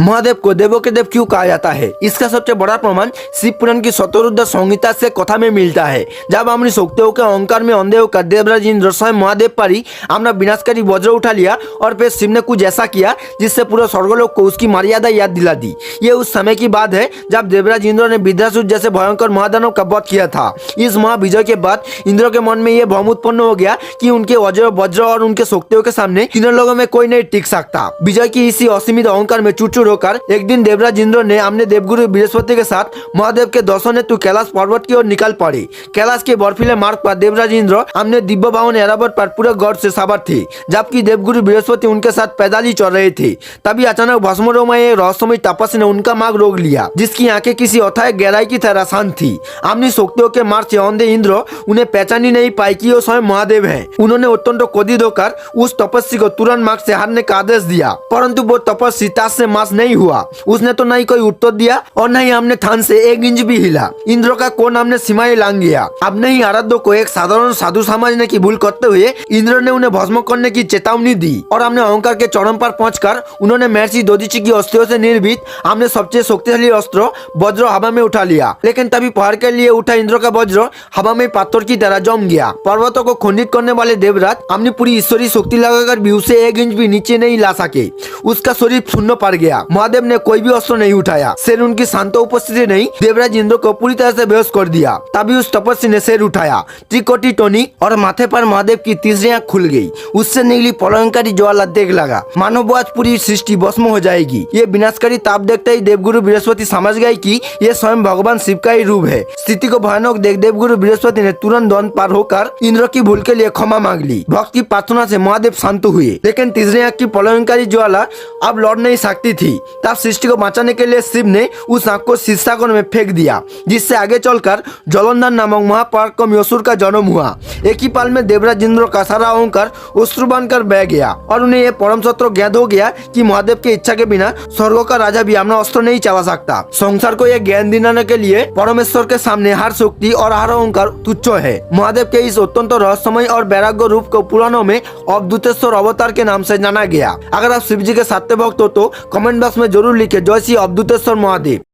महादेव को देवों के देव क्यों कहा जाता है? इसका सबसे बड़ा प्रमाण शिव पुराण की शतरुद्र संहिता से कथा में मिलता है। जब हमने शक्तियों के अहंकार में अंधे होकर देवराज इंद्र स्वयं महादेव पर ही अपना विनाशकारी वज्र उठा लिया और फिर शिव ने कुछ ऐसा किया जिससे पूरे स्वर्गलोक को उसकी मर्यादा याद दिला दी। ये उस समय की बात है जब देवराज इंद्र ने विद्रासुर जैसे भयंकर महादानव का वध किया था। इस महाविजय के बाद इंद्र के मन में यह भ्रम उत्पन्न हो गया कि उनके वज्र और उनके शक्तियों के सामने तीनों लोगों में कोई नहीं टिक सकता। विजय की इसी असीमित अहंकार में चूर होकर एक दिन देवराज इंद्र ने अपने देवगुरु बृहस्पति के साथ महादेव के दर्शन हेतु कैलाश पर्वत की ओर निकल पड़े। कैलाश के बर्फीले मार्ग पर देवराज इंद्र अपने दिव्य वाहन ऐरावत पर पूरे गौर से सवार थे, जबकि देवगुरु बृहस्पति उनके साथ पैदल ही चल रहे थे। तभी अचानक भस्मरोमय रहस्यमय तपस्या ने उनका मार्ग रोक लिया, जिसकी आंखें किसी अथाह गहराई की तरह शांत थी। अपनी शक्तियों के मार्ग से अंधे इंद्र उन्हें पहचान ही नहीं पाई कि वो स्वयं महादेव हैं। उन्होंने अत्यंत क्रोधित होकर उस तपस्वी को तुरंत मार्ग से हटने का आदेश दिया, परंतु वो तपस्वी ताश से मास नहीं हुआ। उसने तो नहीं कोई उत्तर दिया और नहीं हमने थान से 1 इंच भी हिला। इंद्र का कोण हमने सीमाएं लांग गया। अब नहीं आराध्य को एक साधारण साधु समझने की भूल करते हुए इंद्र ने उन्हें भस्म करने की चेतावनी दी और हमने अहंकार के चरम पर पहुंचकर उन्होंने महर्षि दधीचि की अस्थियों से निर्मित हमने सबसे शक्तिशाली अस्त्र वज्र हवा में उठा लिया। लेकिन तभी पहाड़ के लिए उठा इंद्र का वज्र हवा में पत्थर की तरह जम गया। पर्वतों को खंडित करने वाले देवराज अपनी पूरी ईश्वरीय शक्ति लगाकर भी उसे 1 इंच भी नीचे नहीं ला सके। उसका शरीर शून्य पड़ गया। महादेव ने कोई भी अस्त्र नहीं उठाया। शेर उनकी शांत उपस्थिति नहीं देवराज इंद्र को पूरी तरह से बेहोश कर दिया। तभी उस तपस्वी ने शेर उठाया, त्रिकोटि टोनी और माथे पर महादेव की तीसरी आंख खुल गई। उससे निकली प्रलयंकारी ज्वाला देख लगा मानव आज पूरी सृष्टि भस्म हो जाएगी। ये विनाशकारी ताप देखते ही देवगुरु बृहस्पति समझ गए कि ये स्वयं भगवान शिव का ही रूप है। स्थिति को भयानक देख देवगुरु बृहस्पति ने तुरंत द्वंद पार होकर इंद्र की भूल के लिए क्षमा मांग ली। भक्त की प्रार्थना से महादेव शांत हुए, लेकिन तीसरी आंख की प्रलयंकारी ज्वाला अब लौट नहीं सकती थी। तब सृष्टि को बचाने के लिए शिव ने उस आंख को शीर्षागर में फेंक दिया, जिससे आगे चलकर जलंधर नामक महापराक्रमी असुर का जन्म हुआ। एक ही पल में देवराज इंद्र का सारा अहंकार अश्रु बनकर बह गया और उन्हें यह परम सत्य ज्ञात हो गया कि महादेव की इच्छा के बिना स्वर्ग का राजा भी अपना अस्त्र नहीं चला सकता। संसार को यह ज्ञान दिलाने के लिए परमेश्वर के सामने हर शक्ति और हर अहंकार तुच्छ है। महादेव के इस अत्यंत रहस्यमय और वैराग्य रूप को पुराणों में अवधूतेश्वर अवतार के नाम से जाना गया। अगर आप शिव जी के सत्य भक्त हो तो कमेंट बॉक्स में जरूर लिखे जय श्री अवधूतेश्वर महादेव।